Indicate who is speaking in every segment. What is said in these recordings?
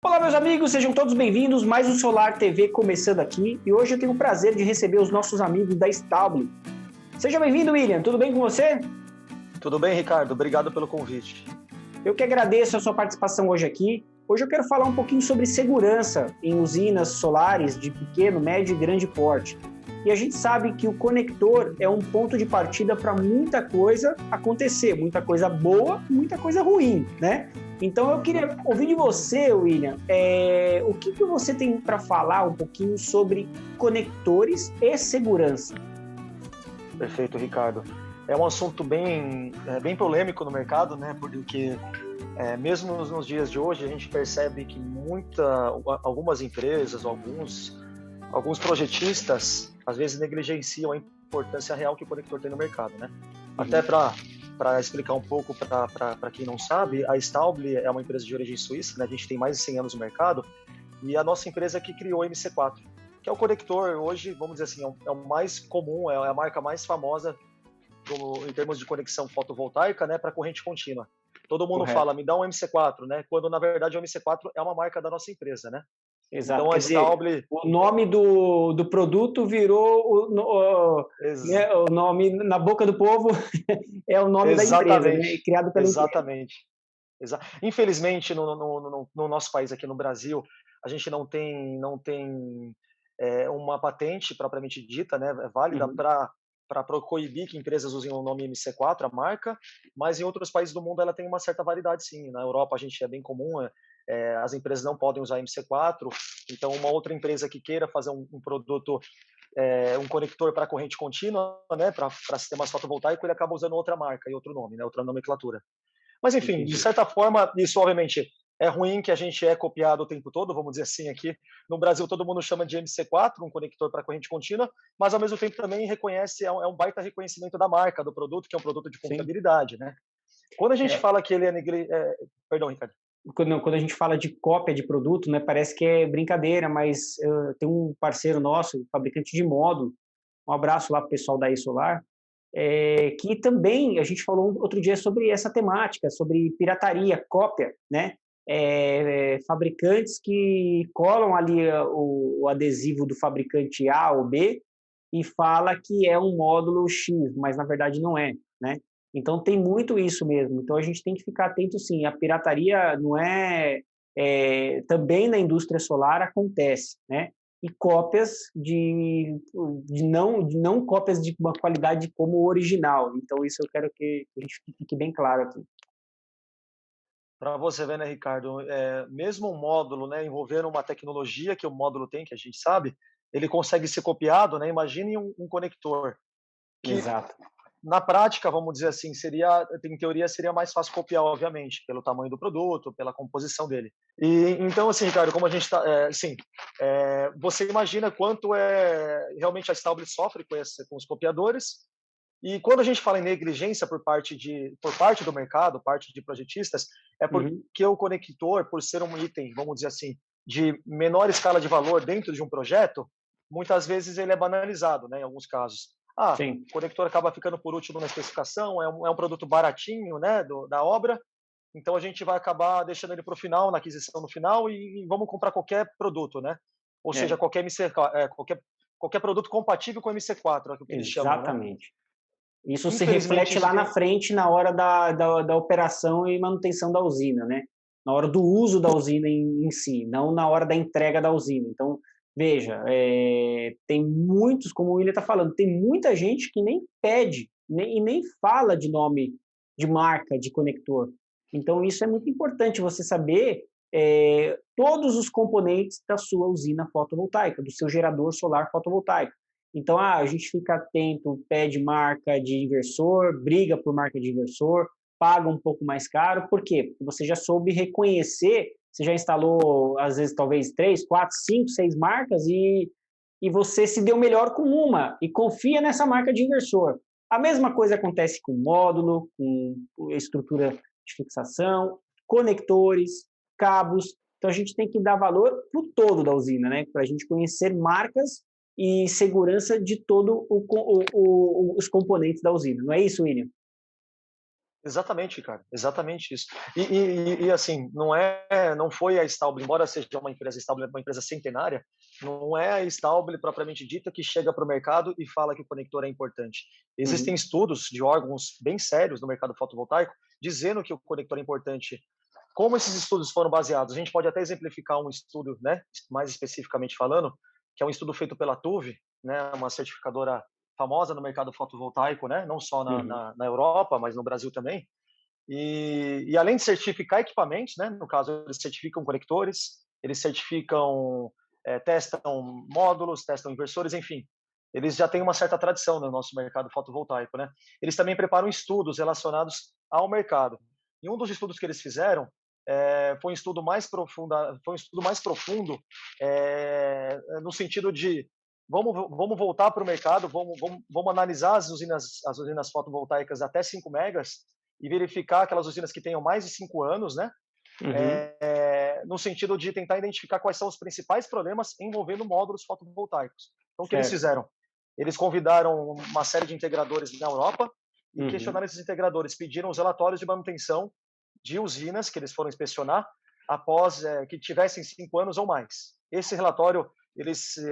Speaker 1: Olá, meus amigos, sejam todos bem-vindos. Mais um Solar TV começando aqui e hoje eu tenho o prazer de receber os nossos amigos da Stauble. Seja bem-vindo, William. Tudo bem com você?
Speaker 2: Tudo bem, Ricardo? Obrigado pelo convite.
Speaker 1: Eu que agradeço a sua participação hoje aqui. Hoje eu quero falar um pouquinho sobre segurança em usinas solares de pequeno, médio e grande porte. E a gente sabe que o conector é um ponto de partida para muita coisa acontecer, muita coisa boa, muita coisa ruim, né? Então eu queria ouvir de você, William, o que você tem para falar um pouquinho sobre conectores e segurança?
Speaker 2: Perfeito, Ricardo. É um assunto bem polêmico no mercado, né? Porque mesmo nos dias de hoje a gente percebe que algumas empresas, alguns projetistas às vezes negligenciam a importância real que o conector tem no mercado, né? Até para explicar um pouco para quem não sabe, a Stauble é uma empresa de origem suíça, né? A gente tem mais de 100 anos no mercado e a nossa empresa que criou o MC4, que é o conector hoje, vamos dizer assim, é o mais comum, é a marca mais famosa em termos de conexão fotovoltaica, né, para corrente contínua. Todo mundo fala, me dá um MC4, né? Quando na verdade o MC4 é uma marca da nossa empresa, né?
Speaker 1: Exato,
Speaker 2: então,
Speaker 1: quer dizer, o nome do produto virou né, o nome na boca do povo é o nome da empresa, né? Criado pela empresa.
Speaker 2: Exatamente. Infelizmente, no nosso país, aqui no Brasil, a gente não tem uma patente propriamente dita, né, válida para proibir que empresas usem o nome MC4, a marca, mas em outros países do mundo ela tem uma certa validade, sim. Na Europa a gente é bem comum, as empresas não podem usar MC4, então uma outra empresa que queira fazer um produto, um conector para corrente contínua, né, para sistemas fotovoltaicos, ele acaba usando outra marca e outro nome, né, outra nomenclatura. Mas, enfim, de certa forma, isso obviamente é ruim, que a gente é copiado o tempo todo, vamos dizer assim, aqui no Brasil todo mundo chama de MC4, um conector para corrente contínua, mas ao mesmo tempo também reconhece, é um baita reconhecimento da marca, do produto, que é um produto de confiabilidade, né? Quando a gente fala que ele Perdão, Ricardo.
Speaker 1: Quando a gente fala de cópia de produto, né, parece que é brincadeira, mas tem um parceiro nosso, fabricante de módulo, um abraço lá para o pessoal da E-Solar, que também a gente falou outro dia sobre essa temática, sobre pirataria, cópia, né? Fabricantes que colam ali o adesivo do fabricante A ou B e fala que é um módulo X, mas na verdade não é, né? Então tem muito isso mesmo. Então a gente tem que ficar atento, sim. A pirataria não também na indústria solar acontece, né? E cópias de não cópias de uma qualidade como o original. Então isso eu quero que a gente fique bem claro aqui.
Speaker 2: Para você ver, né, Ricardo, mesmo um módulo, né, envolvendo uma tecnologia que o módulo tem, que a gente sabe, ele consegue ser copiado, né? Imagine um conector que,
Speaker 1: Exato.
Speaker 2: na prática, vamos dizer assim, em teoria, seria mais fácil copiar, obviamente, pelo tamanho do produto, pela composição dele. E então, assim, Ricardo, como a gente está, você imagina quanto realmente a Stauble sofre com os copiadores. E quando a gente fala em negligência por parte do mercado, parte de projetistas, é porque o conector, por ser um item, vamos dizer assim, de menor escala de valor dentro de um projeto, muitas vezes ele é banalizado, né, em alguns casos.
Speaker 1: Sim.
Speaker 2: O conector acaba ficando por último na especificação, é um produto baratinho, né, da obra, então a gente vai acabar deixando ele para o final, na aquisição no final, e vamos comprar qualquer produto, né? Ou seja, qualquer produto compatível com o MC4, é o que eles chamam, né?
Speaker 1: Exatamente. Isso se
Speaker 2: Infelizmente,
Speaker 1: reflete lá na frente, na hora da operação e manutenção da usina, né? Na hora do uso da usina em si, não na hora da entrega da usina. Então, veja, tem muitos, como o William está falando, tem muita gente que nem pede e nem fala de nome de marca de conector. Então, isso é muito importante você saber todos os componentes da sua usina fotovoltaica, do seu gerador solar fotovoltaico. Então, a gente fica atento, pede marca de inversor, briga por marca de inversor, paga um pouco mais caro. Por quê? Porque você já soube reconhecer, você já instalou, às vezes, talvez 3, 4, 5, 6 marcas e você se deu melhor com uma e confia nessa marca de inversor. A mesma coisa acontece com módulo, com estrutura de fixação, conectores, cabos. Então, a gente tem que dar valor para o todo da usina, né? Para a gente conhecer marcas e segurança de todos os componentes da usina. Não é isso, William?
Speaker 2: Exatamente, cara, exatamente isso. E, assim, não foi a Stauble, embora seja uma empresa Stauble, uma empresa centenária, não é a Stauble propriamente dita que chega para o mercado e fala que o conector é importante. Existem
Speaker 1: Uhum,
Speaker 2: estudos de órgãos bem sérios no mercado fotovoltaico dizendo que o conector é importante. Como esses estudos foram baseados? A gente pode até exemplificar um estudo, né, mais especificamente falando, que é um estudo feito pela TUV, né, uma certificadora famosa no mercado fotovoltaico, né, não só
Speaker 1: uhum,
Speaker 2: na Europa, mas no Brasil também. E além de certificar equipamentos, né, no caso, eles certificam conectores, eles certificam, testam módulos, testam inversores, enfim. Eles já têm uma certa tradição no nosso mercado fotovoltaico, né? Eles também preparam estudos relacionados ao mercado. E um dos estudos que eles fizeram foi um estudo mais profundo no sentido de vamos voltar para o mercado, vamos analisar as usinas fotovoltaicas até 5 megas e verificar aquelas usinas que tenham mais de 5 anos, né?
Speaker 1: uhum,
Speaker 2: No sentido de tentar identificar quais são os principais problemas envolvendo módulos fotovoltaicos. Então, o que eles
Speaker 1: certo.
Speaker 2: fizeram? Eles convidaram uma série de integradores na Europa e
Speaker 1: Uhum,
Speaker 2: questionaram esses integradores, pediram os relatórios de manutenção de usinas que eles foram inspecionar após que tivessem 5 anos ou mais. Esse relatório,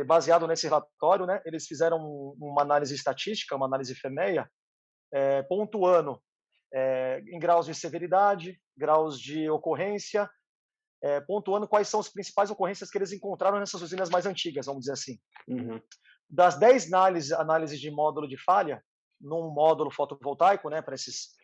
Speaker 2: baseado nesse relatório, né, eles fizeram uma análise estatística, uma análise FEMEA, pontuando em graus de severidade, graus de ocorrência, pontuando quais são as principais ocorrências que eles encontraram nessas usinas mais antigas, vamos dizer assim.
Speaker 1: uhum,
Speaker 2: Das 10 análises de módulo de falha, num módulo fotovoltaico, né, para esses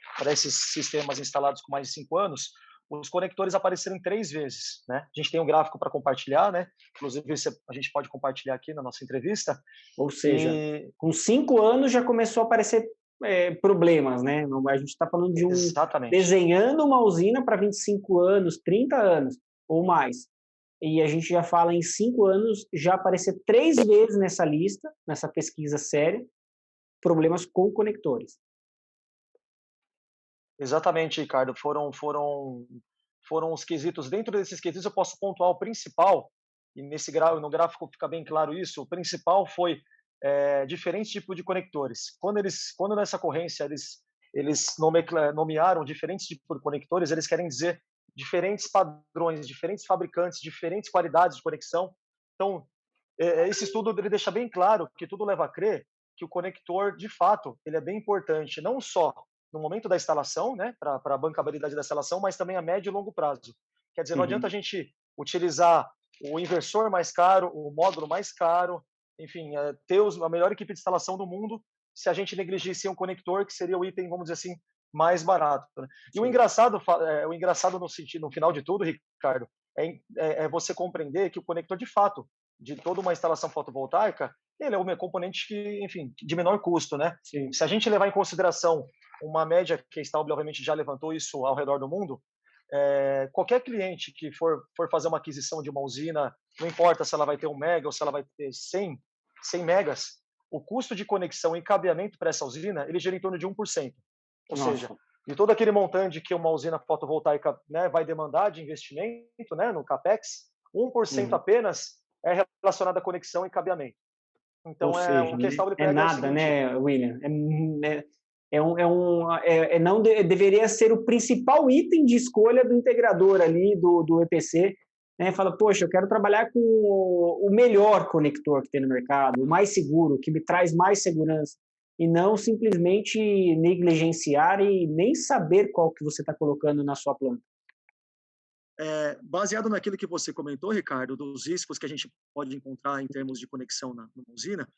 Speaker 2: sistemas instalados com mais de 5 anos, os conectores apareceram 3 vezes. Né? A gente tem um gráfico para compartilhar, né? Inclusive a gente pode compartilhar aqui na nossa entrevista.
Speaker 1: ou seja,
Speaker 2: E
Speaker 1: com 5 anos já começou a aparecer problemas, né? A gente está falando de
Speaker 2: exatamente.
Speaker 1: desenhando uma usina para 25 anos, 30 anos ou mais. E a gente já fala em 5 anos já aparecer 3 vezes nessa lista, nessa pesquisa séria, problemas com conectores.
Speaker 2: Exatamente, Ricardo. Foram os quesitos. Dentro desses quesitos, eu posso pontuar o principal, e no gráfico fica bem claro isso. O principal foi diferentes tipos de conectores. Quando nessa ocorrência eles nomearam diferentes tipos de conectores, eles querem dizer diferentes padrões, diferentes fabricantes, diferentes qualidades de conexão. Então, esse estudo ele deixa bem claro que tudo leva a crer que o conector, de fato, ele é bem importante, não só no momento da instalação, né, para a bancabilidade da instalação, mas também a médio e longo prazo. Quer dizer, não adianta a
Speaker 1: Uhum.
Speaker 2: gente utilizar o inversor mais caro, o módulo mais caro, enfim, ter a melhor equipe de instalação do mundo, se a gente negligencia um conector, que seria o item, vamos dizer assim, mais barato. Né? E
Speaker 1: Sim.
Speaker 2: o engraçado no sentido, no final de tudo, Ricardo, é você compreender que o conector, de fato, de toda uma instalação fotovoltaica, ele é um componente que, enfim, de menor custo, né?
Speaker 1: Sim.
Speaker 2: Se a gente levar em consideração uma média que a Stauble, obviamente, já levantou isso ao redor do mundo, qualquer cliente que for fazer uma aquisição de uma usina, não importa se ela vai ter 1 mega ou se ela vai ter 100 megas, o custo de conexão e cabeamento para essa usina, ele gira em torno de 1%. Ou seja,
Speaker 1: Nossa.
Speaker 2: de todo aquele montante que uma usina fotovoltaica, né, vai demandar de investimento, né, no CAPEX, 1%
Speaker 1: Uhum.
Speaker 2: apenas é relacionado à conexão e cabeamento.
Speaker 1: Ou
Speaker 2: Então,
Speaker 1: seja,
Speaker 2: o que a
Speaker 1: né,
Speaker 2: Stauble
Speaker 1: é
Speaker 2: prega é o
Speaker 1: nada,
Speaker 2: seguinte.
Speaker 1: né, William? Não deveria ser o principal item de escolha do integrador ali, do EPC, né? Fala, poxa, eu quero trabalhar com o melhor conector que tem no mercado, o mais seguro, que me traz mais segurança, e não simplesmente negligenciar e nem saber qual que você está colocando na sua planta.
Speaker 3: Baseado naquilo que você comentou, Ricardo, dos riscos que a gente pode encontrar em termos de conexão numa usina,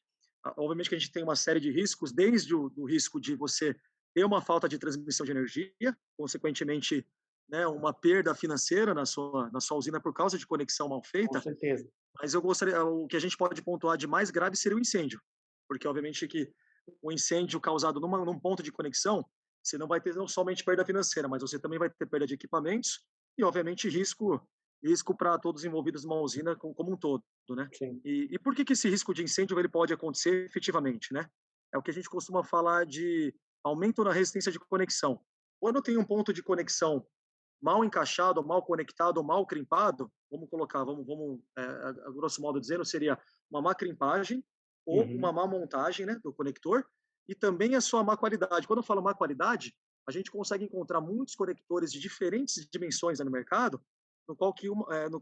Speaker 3: obviamente que a gente tem uma série de riscos, desde do risco de você ter uma falta de transmissão de energia, consequentemente, né, uma perda financeira na sua usina por causa de conexão mal
Speaker 1: Com
Speaker 3: feita,
Speaker 1: certeza.
Speaker 3: mas o que a gente pode pontuar de mais grave seria o incêndio, porque obviamente que o incêndio causado num ponto de conexão, você não vai ter não somente perda financeira, mas você também vai ter perda de equipamentos e, obviamente, risco para todos os envolvidos numa usina como um todo, né?
Speaker 1: Sim.
Speaker 3: E por que esse risco de incêndio ele pode acontecer efetivamente, né? É o que a gente costuma falar de aumento na resistência de conexão. Quando tem um ponto de conexão mal encaixado, mal conectado, mal crimpado, vamos colocar, a grosso modo dizendo, seria uma má crimpagem ou uma
Speaker 1: Uhum.
Speaker 3: má montagem, né, do conector, e também a sua má qualidade. Quando eu falo má qualidade, a gente consegue encontrar muitos conectores de diferentes dimensões no mercado, no qual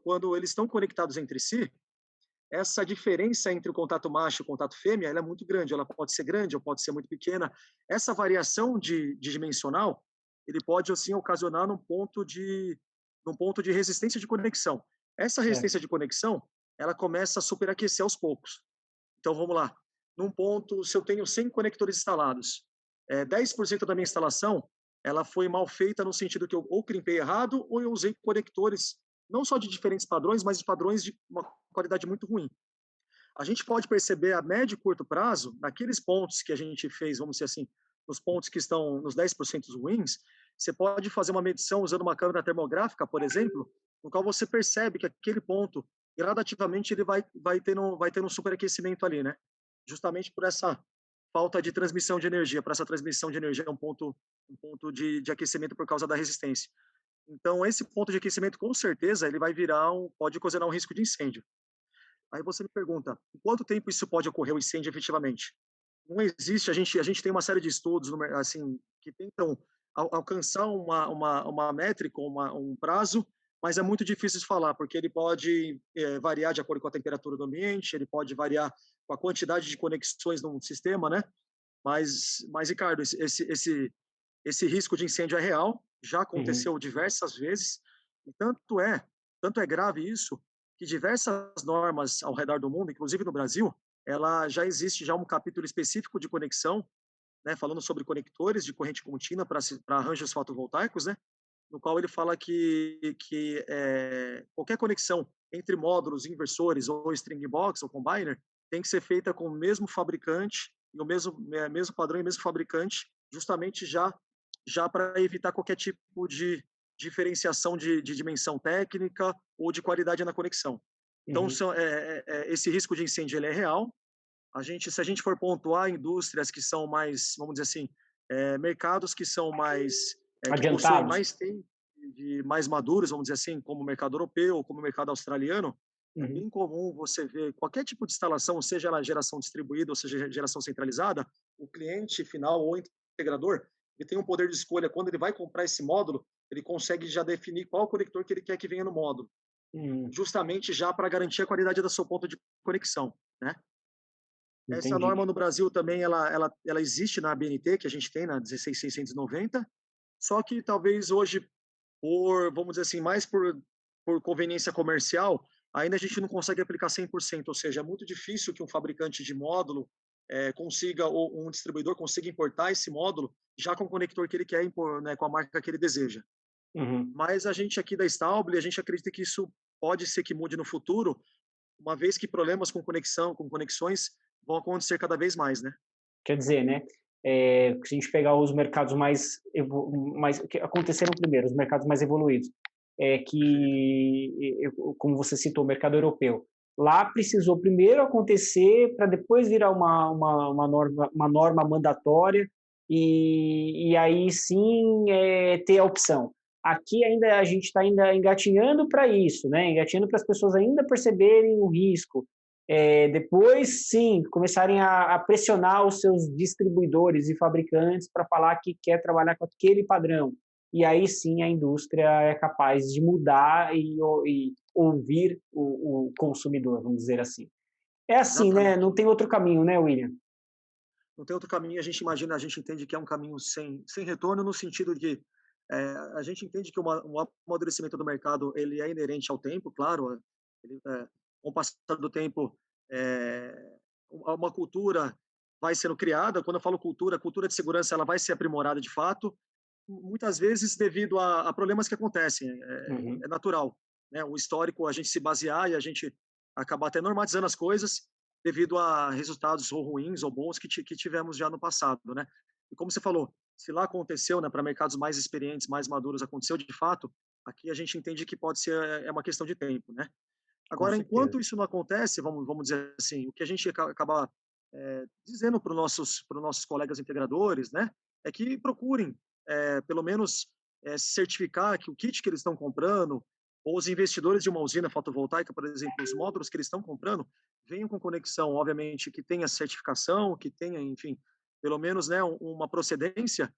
Speaker 3: quando eles estão conectados entre si, essa diferença entre o contato macho e o contato fêmea, ela é muito grande. Ela pode ser grande ou pode ser muito pequena. Essa variação de dimensional, ele pode assim ocasionar num ponto de resistência de conexão. Essa
Speaker 1: Certo.
Speaker 3: resistência de conexão, ela começa a superaquecer aos poucos. Então vamos lá. Num ponto, se eu tenho 100 conectores instalados, 10% da minha instalação, ela foi mal feita no sentido que eu ou crimpei errado ou eu usei conectores não só de diferentes padrões, mas de padrões de uma qualidade muito ruim. A gente pode perceber a médio e curto prazo, naqueles pontos que a gente fez, vamos dizer assim, nos pontos que estão nos 10% ruins, você pode fazer uma medição usando uma câmera termográfica, por exemplo, no qual você percebe que aquele ponto, gradativamente, ele vai tendo um superaquecimento ali, né? Justamente por essa falta de transmissão de energia, para essa transmissão de energia é um ponto de aquecimento por causa da resistência. Então, esse ponto de aquecimento, com certeza, ele vai pode ocasionar um risco de incêndio. Aí você me pergunta, em quanto tempo isso pode ocorrer o incêndio efetivamente? Não existe, a gente tem uma série de estudos assim, que tentam alcançar uma métrica, um prazo, mas é muito difícil de falar, porque ele pode variar de acordo com a temperatura do ambiente, ele pode variar com a quantidade de conexões num sistema, né? Mas Ricardo, esse risco de incêndio é real, já
Speaker 1: Uhum.
Speaker 3: aconteceu diversas vezes, e tanto é grave isso, que diversas normas ao redor do mundo, inclusive no Brasil, ela já existe já um capítulo específico de conexão, né, falando sobre conectores de corrente contínua para arranjos fotovoltaicos, né, no qual ele fala que qualquer conexão entre módulos, inversores ou string box ou combiner tem que ser feita com o mesmo fabricante e o mesmo padrão e o mesmo fabricante, justamente já para evitar qualquer tipo de diferenciação de dimensão técnica ou de qualidade na conexão. Então,
Speaker 1: Uhum.
Speaker 3: esse risco de incêndio ele é real. Se a gente for pontuar indústrias que são mais, vamos dizer assim, mercados que são mais, que possuem
Speaker 1: Adiantados.
Speaker 3: mais tempo, mais maduros, vamos dizer assim, como o mercado europeu, como o mercado australiano, é
Speaker 1: Uhum.
Speaker 3: bem comum você ver qualquer tipo de instalação, seja ela geração distribuída ou seja geração centralizada, o cliente final ou integrador, ele tem um poder de escolha. Quando ele vai comprar esse módulo, ele consegue já definir qual conector que ele quer que venha no módulo,
Speaker 1: Uhum.
Speaker 3: justamente já para garantir a qualidade da sua ponta de conexão, né? Essa
Speaker 1: Entendi.
Speaker 3: norma no Brasil também ela existe na ABNT, que a gente tem na 16690, só que talvez hoje, vamos dizer assim, mais por conveniência comercial, ainda a gente não consegue aplicar 100%, ou seja, é muito difícil que um fabricante de módulo consiga, ou um distribuidor consiga importar esse módulo já com o conector que ele quer impor, né, com a marca que ele deseja.
Speaker 1: Uhum.
Speaker 3: Mas a gente aqui da Stauble, a gente acredita que isso pode ser que mude no futuro, uma vez que problemas com conexão, com conexões, vão acontecer cada vez mais, né?
Speaker 1: Quer dizer, né, se a gente pegar os mercados mais que aconteceram primeiro, os mercados mais evoluídos,
Speaker 3: Perfeito.
Speaker 1: como você citou, o mercado europeu. Lá precisou primeiro acontecer para depois virar uma norma mandatória e aí sim ter a opção. Aqui ainda a gente está ainda engatinhando para isso, né? Engatinhando para as pessoas ainda perceberem o risco, depois, sim, começarem a pressionar os seus distribuidores e fabricantes para falar que quer trabalhar com aquele padrão. E aí sim a indústria é capaz de mudar e ouvir o consumidor, vamos dizer assim. É assim, né?
Speaker 3: Exatamente.
Speaker 1: Não tem outro caminho, né, William?
Speaker 3: Não tem outro caminho, a gente entende que é um caminho sem retorno, no sentido de a gente entende que um amadurecimento do mercado ele é inerente ao tempo, claro, com o passar do tempo, uma cultura vai sendo criada. Quando eu falo cultura, a cultura de segurança ela vai ser aprimorada de fato, muitas vezes devido a problemas que acontecem,
Speaker 1: Uhum.
Speaker 3: é natural, né? O histórico, a gente se basear e a gente acabar até normatizando as coisas devido a resultados ou ruins ou bons que tivemos já no passado, né? E como você falou, se lá aconteceu, né, para mercados mais experientes, mais maduros, aconteceu de fato, aqui a gente entende que pode ser uma questão de tempo, né?
Speaker 1: Com
Speaker 3: Agora,
Speaker 1: certeza.
Speaker 3: enquanto isso não acontece, vamos dizer assim, o que a gente acaba dizendo para os nossos colegas integradores, né, é que procurem, pelo menos, se certificar que o kit que eles estão comprando, ou os investidores de uma usina fotovoltaica, por exemplo, os módulos que eles estão comprando, venham com conexão, obviamente, que tenha certificação, que tenha, enfim, pelo menos, né, uma procedência,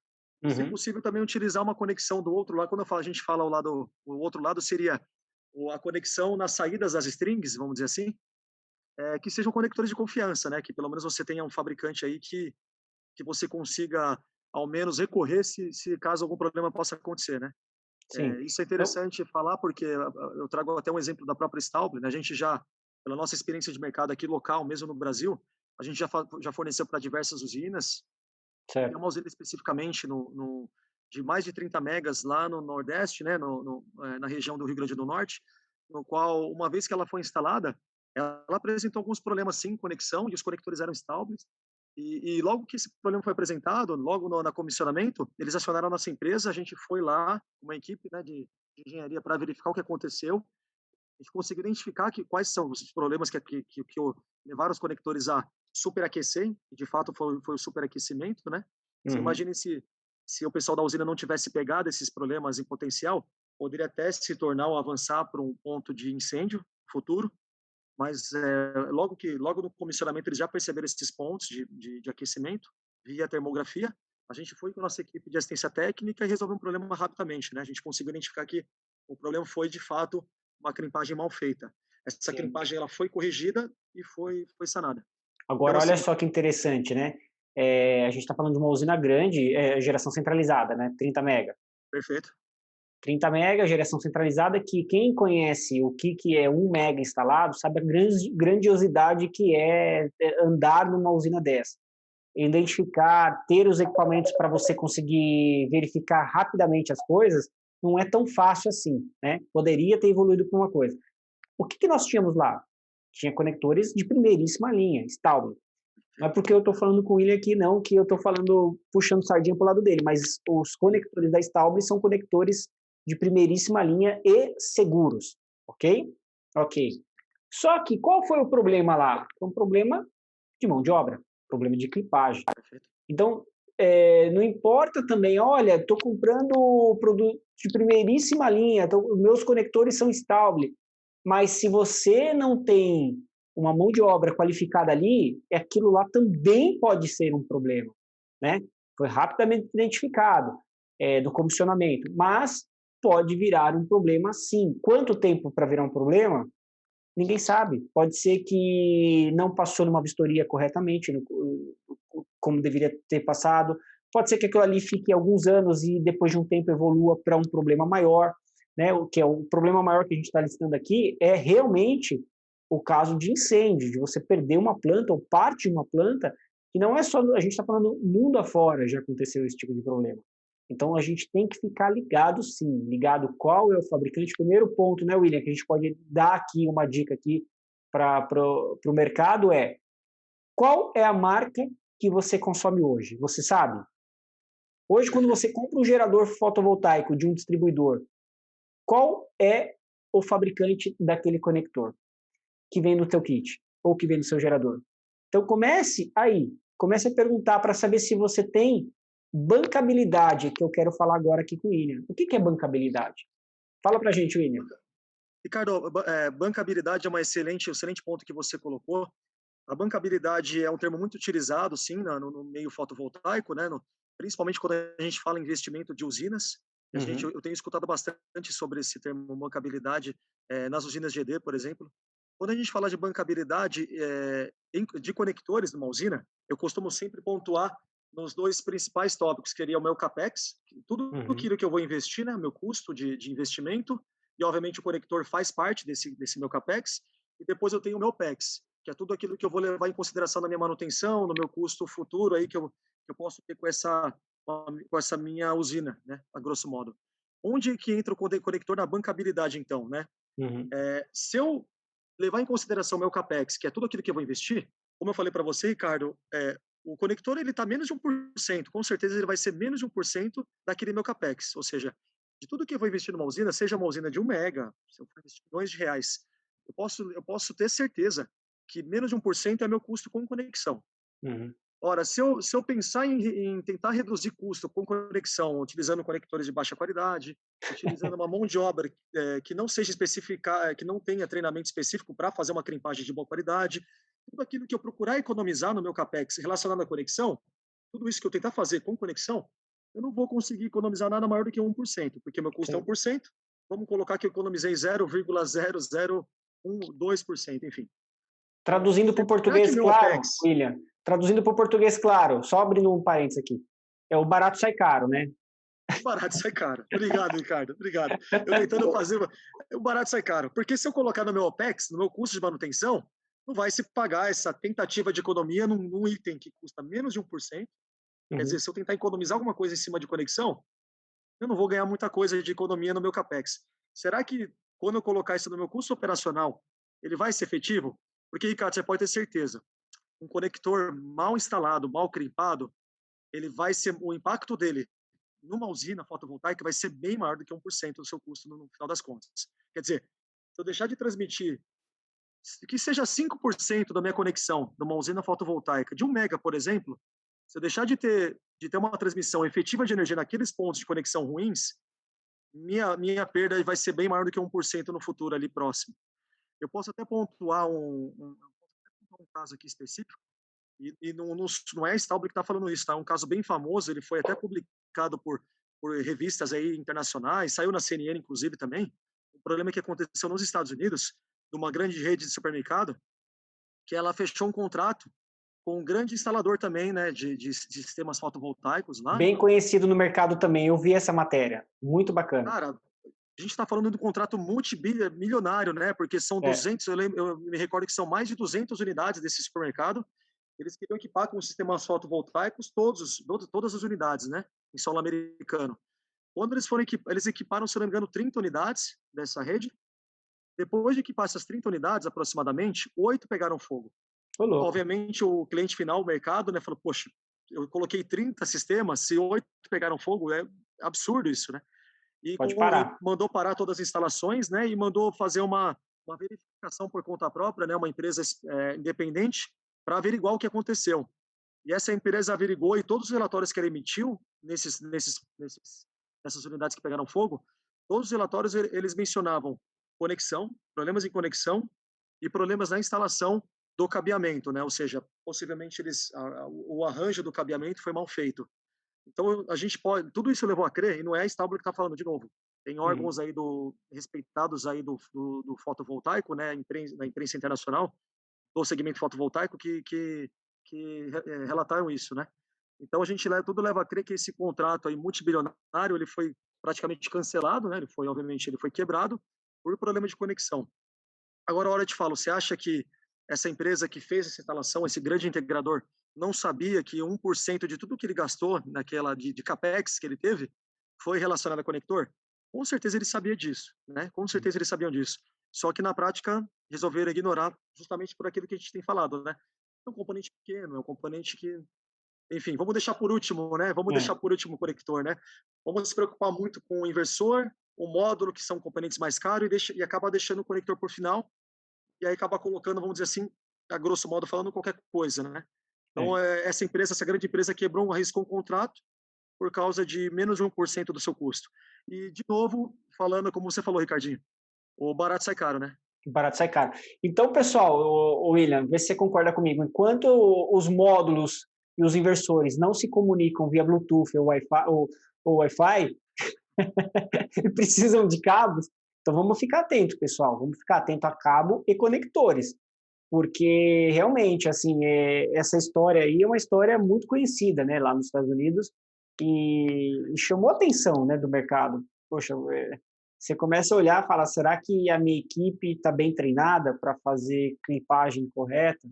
Speaker 3: e, se
Speaker 1: Uhum.
Speaker 3: possível, também utilizar uma conexão do outro lado. Quando a gente fala o outro lado seria a conexão nas saídas das strings, vamos dizer assim, que sejam conectores de confiança, né? Que pelo menos você tenha um fabricante aí que você consiga, ao menos, recorrer se caso algum problema possa acontecer, né?
Speaker 1: Sim.
Speaker 3: Isso é
Speaker 1: Então,
Speaker 3: interessante falar porque eu trago até um exemplo da própria Stauble, né? A gente já, pela nossa experiência de mercado aqui local, mesmo no Brasil, a gente já forneceu para diversas usinas. Tem
Speaker 1: certo.
Speaker 3: uma usina especificamente de mais de 30 megas lá no Nordeste, né? Na região do Rio Grande do Norte, no qual, uma vez que ela foi instalada, ela apresentou alguns problemas, sim, em conexão, e os conectores eram Staubles. E logo que esse problema foi apresentado, logo no comissionamento, eles acionaram a nossa empresa, a gente foi lá, uma equipe, né, de engenharia, para verificar o que aconteceu. A gente conseguiu identificar quais são os problemas que levaram os conectores a superaquecer, e de fato foi o superaquecimento, né? Você
Speaker 1: Uhum.
Speaker 3: imagine se o pessoal da usina não tivesse pegado esses problemas em potencial, poderia até se tornar ou avançar para um ponto de incêndio futuro, mas logo no comissionamento eles já perceberam esses pontos de aquecimento via termografia. A gente foi com a nossa equipe de assistência técnica e resolveu um problema rapidamente, né? A gente conseguiu identificar que o problema foi, de fato, uma crimpagem mal feita. Essa
Speaker 1: Sim.
Speaker 3: crimpagem ela foi corrigida e foi sanada. Então,
Speaker 1: Agora, olha
Speaker 3: assim,
Speaker 1: só que interessante, né? A gente está falando de uma usina grande, geração centralizada, né? 30 mega.
Speaker 3: perfeito.
Speaker 1: 30 mega, geração centralizada, que quem conhece o que é 1 mega instalado sabe a grandiosidade que é andar numa usina dessa. Identificar, ter os equipamentos para você conseguir verificar rapidamente as coisas, não é tão fácil assim, né? Poderia ter evoluído para uma coisa. O que nós tínhamos lá? Tinha conectores de primeiríssima linha, Stauble. Não é porque eu estou falando com o William aqui, não, que eu estou falando, puxando sardinha para o lado dele, mas os conectores da Stauble são conectores de primeiríssima linha e seguros, ok? Ok. Só que qual foi o problema lá? Foi um problema de mão de obra, problema de clipagem.
Speaker 3: Perfeito.
Speaker 1: Então, não importa também, olha, estou comprando produto de primeiríssima linha, meus conectores são Stauble, mas se você não tem uma mão de obra qualificada ali, aquilo lá também pode ser um problema, né? Foi rapidamente identificado no comissionamento, mas pode virar um problema sim. Quanto tempo para virar um problema? Ninguém sabe. Pode ser que não passou numa vistoria corretamente, como deveria ter passado. Pode ser que aquilo ali fique alguns anos e depois de um tempo evolua para um problema maior, né? O que é o problema maior que a gente está listando aqui é realmente o caso de incêndio, de você perder uma planta ou parte de uma planta, que não é só a gente está falando mundo afora já aconteceu esse tipo de problema. Então a gente tem que ficar ligado, sim, ligado qual é o fabricante. Primeiro ponto, né, William, que a gente pode dar aqui uma dica aqui para o mercado é qual é a marca que você consome hoje? Você sabe? Hoje, quando
Speaker 3: Perfeito.
Speaker 1: você compra um gerador fotovoltaico de um distribuidor, qual é o fabricante daquele conector que vem no teu kit ou que vem no seu gerador? Então comece aí, comece a perguntar para saber se você tem bancabilidade, que eu quero falar agora aqui com o William. O que é bancabilidade? Fala para a gente, William.
Speaker 3: Ricardo, bancabilidade é excelente ponto que você colocou. A bancabilidade é um termo muito utilizado, sim, no meio fotovoltaico, né? Principalmente quando a gente fala em investimento de usinas.
Speaker 1: Uhum.
Speaker 3: Eu tenho escutado bastante sobre esse termo bancabilidade nas usinas GD, por exemplo. Quando a gente fala de bancabilidade de conectores numa usina, eu costumo sempre pontuar nos dois principais tópicos, que seria o meu CAPEX, tudo
Speaker 1: Uhum.
Speaker 3: aquilo que eu vou investir, né, meu custo de investimento, e obviamente o conector faz parte desse meu CAPEX, e depois eu tenho o meu OPEX, que é tudo aquilo que eu vou levar em consideração na minha manutenção, no meu custo futuro aí que eu posso ter com essa minha usina, né, a grosso modo. Onde que entra o conector na bancabilidade, então, né?
Speaker 1: Uhum.
Speaker 3: Se eu levar em consideração o meu CAPEX, que é tudo aquilo que eu vou investir, como eu falei para você, Ricardo, o conector ele está menos de 1%, com certeza ele vai ser menos de 1% daquele meu CAPEX, ou seja, de tudo que eu vou investir numa usina, seja uma usina de 1 mega, se eu for investir milhões de reais, eu posso ter certeza que menos de 1% é meu custo com conexão.
Speaker 1: Uhum.
Speaker 3: Ora, se eu pensar em tentar reduzir custo com conexão, utilizando conectores de baixa qualidade, utilizando uma mão de obra que não seja específica, que não tenha treinamento específico para fazer uma crimpagem de boa qualidade, tudo aquilo que eu procurar economizar no meu CAPEX relacionado à conexão, tudo isso que eu tentar fazer com conexão, eu não vou conseguir economizar nada maior do que 1%, porque meu custo é
Speaker 1: Sim.
Speaker 3: 1%, vamos colocar que eu economizei 0,0012%, enfim.
Speaker 1: Traduzindo para o
Speaker 3: Será que
Speaker 1: português
Speaker 3: meu
Speaker 1: claro,
Speaker 3: OPEX,
Speaker 1: William, traduzindo para o português claro, só abrindo um parênteses aqui, o barato sai caro, né?
Speaker 3: o barato sai caro. Obrigado, Ricardo, obrigado. Eu tentando fazer, o barato sai caro, porque se eu colocar no meu OPEX, no meu custo de manutenção, não vai se pagar essa tentativa de economia num item que custa menos de 1%. Quer dizer,
Speaker 1: Uhum.
Speaker 3: se eu tentar economizar alguma coisa em cima de conexão, eu não vou ganhar muita coisa de economia no meu CAPEX. Será que quando eu colocar isso no meu custo operacional, ele vai ser efetivo? Porque, Ricardo, você pode ter certeza, um conector mal instalado, mal crimpado, ele vai ser, o impacto dele numa usina fotovoltaica vai ser bem maior do que 1% do seu custo no final das contas. Quer dizer, se eu deixar de transmitir, que seja 5% da minha conexão de uma usina fotovoltaica, de 1 mega, por exemplo, se eu deixar de ter uma transmissão efetiva de energia naqueles pontos de conexão ruins, minha perda vai ser bem maior do que 1% no futuro ali próximo. Eu posso até pontuar um caso aqui específico, e não é a Stauber que está falando isso, tá? É um caso bem famoso, ele foi até publicado por revistas aí internacionais, saiu na CNN, inclusive, também. O problema é que aconteceu nos Estados Unidos, de uma grande rede de supermercado, que ela fechou um contrato com um grande instalador também, né, de sistemas fotovoltaicos lá.
Speaker 1: Bem conhecido no mercado também, eu vi essa matéria, muito bacana.
Speaker 3: Cara, a gente está falando de um contrato multimilionário, né, porque são 200, eu me recordo que são mais de 200 unidades desse supermercado. Eles queriam equipar com sistemas fotovoltaicos todas as unidades, né, em solo americano. Quando eles equiparam, se não me engano, 30 unidades dessa rede. Depois de equipar essas 30 unidades, aproximadamente, 8 pegaram fogo.
Speaker 1: Ô, louco.
Speaker 3: Obviamente, o cliente final, o mercado, né, falou, poxa, eu coloquei 30 sistemas, se 8 pegaram fogo, é absurdo isso, né? E
Speaker 1: Pode parar.
Speaker 3: mandou parar todas as instalações, né, e mandou fazer uma verificação por conta própria, né, uma empresa independente, para averiguar o que aconteceu. E essa empresa averigou, e todos os relatórios que ela emitiu nessas unidades que pegaram fogo, todos os relatórios eles mencionavam conexão, problemas em conexão e problemas na instalação do cabeamento, né? Ou seja, possivelmente o arranjo do cabeamento foi mal feito. Então a gente pode, tudo isso levou a crer, e não é a Stauber que está falando de novo. Tem órgãos aí respeitados aí do fotovoltaico, né? Na imprensa internacional do segmento fotovoltaico que relataram isso, né? Então a gente tudo leva a crer que esse contrato aí multibilionário ele foi praticamente cancelado, né? Ele foi quebrado por problema de conexão. Agora, a hora eu te falo, você acha que essa empresa que fez essa instalação, esse grande integrador, não sabia que 1% de tudo que ele gastou naquela de capex que ele teve foi relacionado a conector? Com certeza ele sabia disso, né? Com certeza eles sabiam disso. Só que na prática resolveram ignorar justamente por aquilo que a gente tem falado, né? É um componente pequeno, é um componente que, enfim, vamos deixar por último, né? Vamos deixar por último o conector, né? Vamos se preocupar muito com o inversor, o módulo, que são componentes mais caros, e acaba deixando o conector por final, e aí acaba colocando, vamos dizer assim, a grosso modo falando, qualquer coisa, né? Então, essa empresa, essa grande empresa quebrou, arriscou um contrato por causa de menos de 1% do seu custo. E, de novo, falando como você falou, Ricardinho, o barato sai caro, né?
Speaker 1: Barato sai caro. Então, pessoal, o William, vê se você concorda comigo. Enquanto os módulos e os inversores não se comunicam via Bluetooth ou Wi-Fi, precisam de cabos, então vamos ficar atento, pessoal. Vamos ficar atento a cabo e conectores. Porque, realmente, assim, essa história aí é uma história muito conhecida, né, lá nos Estados Unidos e chamou a atenção, né, do mercado. Poxa, você começa a olhar e fala, será que a minha equipe está bem treinada para fazer clipagem correta?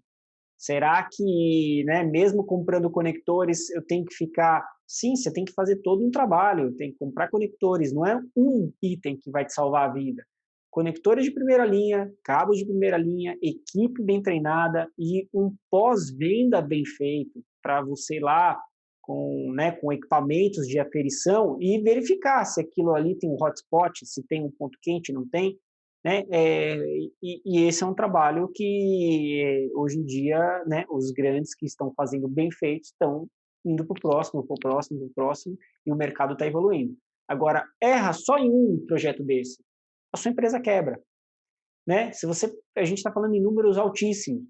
Speaker 1: Será que, né, mesmo comprando conectores, eu tenho que ficar... Sim, você tem que fazer todo um trabalho, tem que comprar conectores, não é um item que vai te salvar a vida. Conectores de primeira linha, cabos de primeira linha, equipe bem treinada e um pós-venda bem feito para você ir lá com equipamentos de aferição e verificar se aquilo ali tem um hotspot, se tem um ponto quente, não tem, né? E esse é um trabalho que hoje em dia, né, os grandes que estão fazendo bem feito estão indo para o próximo, e o mercado está evoluindo. Agora, erra só em um projeto desse, a sua empresa quebra, né? A gente está falando em números altíssimos,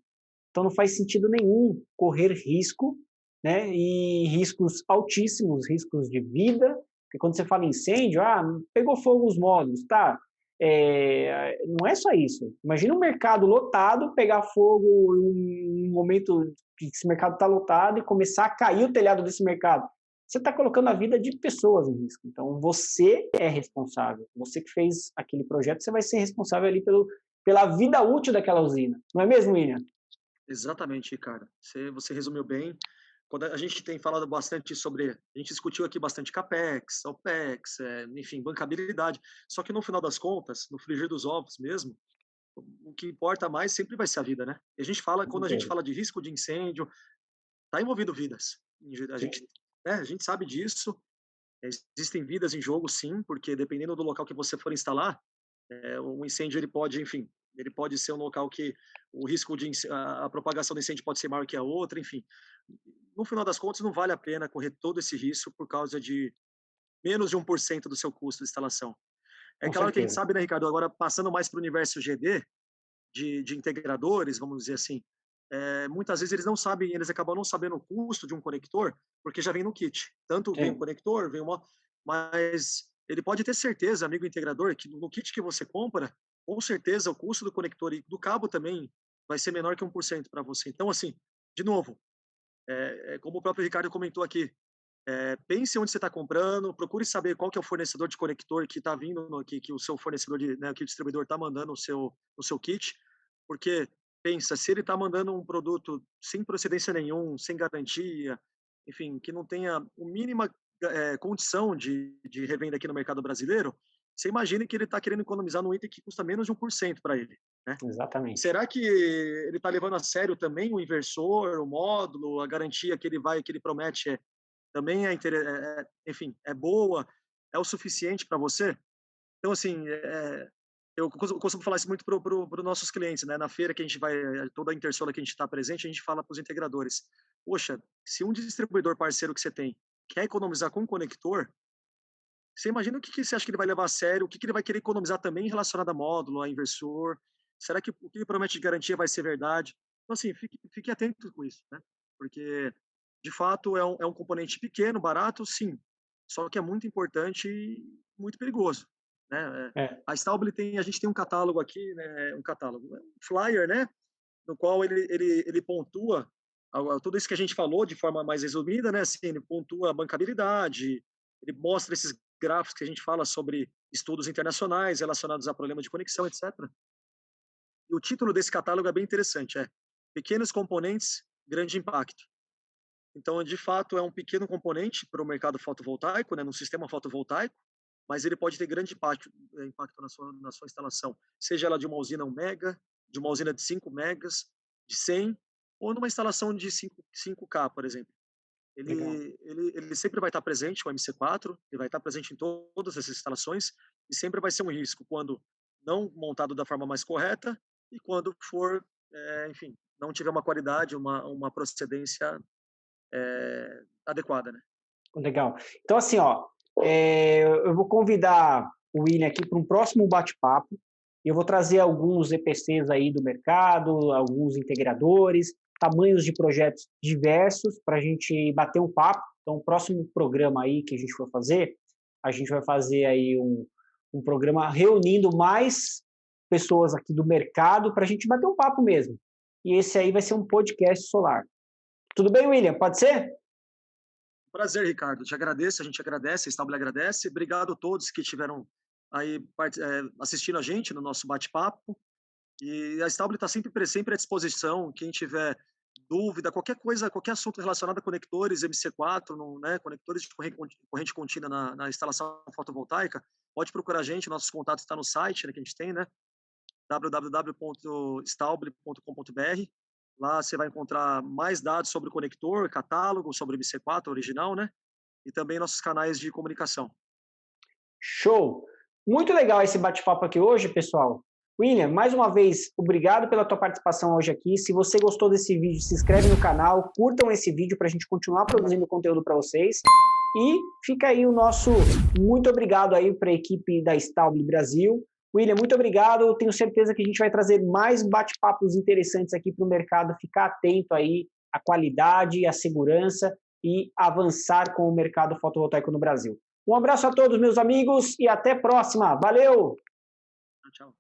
Speaker 1: então não faz sentido nenhum correr risco né? E riscos altíssimos, riscos de vida, porque quando você fala incêndio, pegou fogo os módulos, tá? Não é só isso. Imagina um mercado lotado, pegar fogo em um momento que esse mercado está lotado e começar a cair o telhado desse mercado. Você está colocando a vida de pessoas em risco. Então, você é responsável. Você que fez aquele projeto, você vai ser responsável ali pela vida útil daquela usina. Não é mesmo, William?
Speaker 3: Exatamente, Ricardo. Você resumiu bem. Quando a gente tem falado bastante sobre, a gente discutiu aqui bastante CAPEX, OPEX, enfim, bancabilidade. Só que no final das contas, no frigir dos ovos mesmo, o que importa mais sempre vai ser a vida, né? E a gente fala, quando a gente fala de risco de incêndio, está envolvido vidas. A gente sabe disso. Existem vidas em jogo, sim, porque dependendo do local que você for instalar, o incêndio ele pode ser um local que o risco de a propagação do incêndio pode ser maior que a outra, enfim. No final das contas, não vale a pena correr todo esse risco por causa de menos de 1% do seu custo de instalação. É claro que a gente sabe, né, Ricardo, agora passando mais para o universo GD, de integradores, vamos dizer assim, muitas vezes eles não sabem, eles acabam não sabendo o custo de um conector, porque já vem no kit. Tanto vem o conector, mas ele pode ter certeza, amigo integrador, que no kit que você compra, com certeza o custo do conector e do cabo também vai ser menor que 1% para você. Então, assim, de novo, como o próprio Ricardo comentou aqui, pense onde você está comprando, procure saber qual que é o fornecedor de conector que está vindo, que o seu fornecedor, que o distribuidor está mandando o seu kit, porque pensa, se ele está mandando um produto sem procedência nenhum, sem garantia, enfim, que não tenha a mínima condição de revenda aqui no mercado brasileiro, você imagina que ele está querendo economizar num item que custa menos de 1% para ele, né?
Speaker 1: Exatamente.
Speaker 3: Será que ele está levando a sério também o inversor, o módulo, a garantia que ele promete também enfim, é boa, é o suficiente para você? Então, assim, eu costumo falar isso muito para os nossos clientes, né? Na feira que a gente vai, toda a Intersolar que a gente está presente, a gente fala para os integradores: poxa, se um distribuidor parceiro que você tem quer economizar com um conector, você imagina o que você acha que ele vai levar a sério, o que ele vai querer economizar também relacionado a módulo, a inversor? Será que o que ele promete de garantia vai ser verdade? Então, assim, fique atento com isso, né? Porque, de fato, é um componente pequeno, barato, sim, só que é muito importante e muito perigoso, né? A Staubli a gente tem um catálogo aqui, né? Um flyer, né? No qual ele pontua tudo isso que a gente falou de forma mais resumida, né? Assim, ele pontua a bancabilidade, ele mostra esses gráficos que a gente fala sobre estudos internacionais relacionados a problemas de conexão, etc. E o título desse catálogo é bem interessante, Pequenos Componentes, Grande Impacto. Então, de fato, é um pequeno componente para o mercado fotovoltaico, né, no sistema fotovoltaico, mas ele pode ter grande impacto na sua instalação, seja ela de uma usina 1 mega, de uma usina de 5 megas, de 100, ou numa instalação de 5K, por exemplo. Ele sempre vai estar presente, o MC4, ele vai estar presente em todas essas instalações, e sempre vai ser um risco quando não montado da forma mais correta e quando for, enfim, não tiver uma qualidade, uma procedência adequada, né?
Speaker 1: Legal. Então, assim, eu vou convidar o William aqui para um próximo bate-papo. Eu vou trazer alguns EPCs aí do mercado, alguns integradores, tamanhos de projetos diversos para a gente bater um papo. Então, o próximo programa aí que a gente for fazer, a gente vai fazer aí um programa reunindo mais pessoas aqui do mercado para a gente bater um papo mesmo. E esse aí vai ser um podcast solar. Tudo bem, William? Pode ser?
Speaker 3: Prazer, Ricardo. Te agradeço, a gente agradece, a Staubli agradece. Obrigado a todos que estiveram aí assistindo a gente no nosso bate-papo. E a Staubli está sempre à disposição. Quem tiver dúvida, qualquer coisa, qualquer assunto relacionado a conectores MC4, né, conectores de corrente contínua na instalação fotovoltaica, pode procurar a gente. Nossos contatos estão no site, né, que a gente tem, né? www.staubli.com.br. Lá você vai encontrar mais dados sobre o conector, catálogo, sobre o MC4 original, né? E também nossos canais de comunicação.
Speaker 1: Show! Muito legal esse bate-papo aqui hoje, pessoal. William, mais uma vez, obrigado pela tua participação hoje aqui. Se você gostou desse vídeo, se inscreve no canal, curtam esse vídeo para a gente continuar produzindo conteúdo para vocês. E fica aí o nosso muito obrigado aí para a equipe da Staubli Brasil. William, muito obrigado. Eu tenho certeza que a gente vai trazer mais bate-papos interessantes aqui para o mercado. Ficar atento aí a qualidade, a segurança e avançar com o mercado fotovoltaico no Brasil. Um abraço a todos, meus amigos, e até a próxima. Valeu!
Speaker 3: Tchau.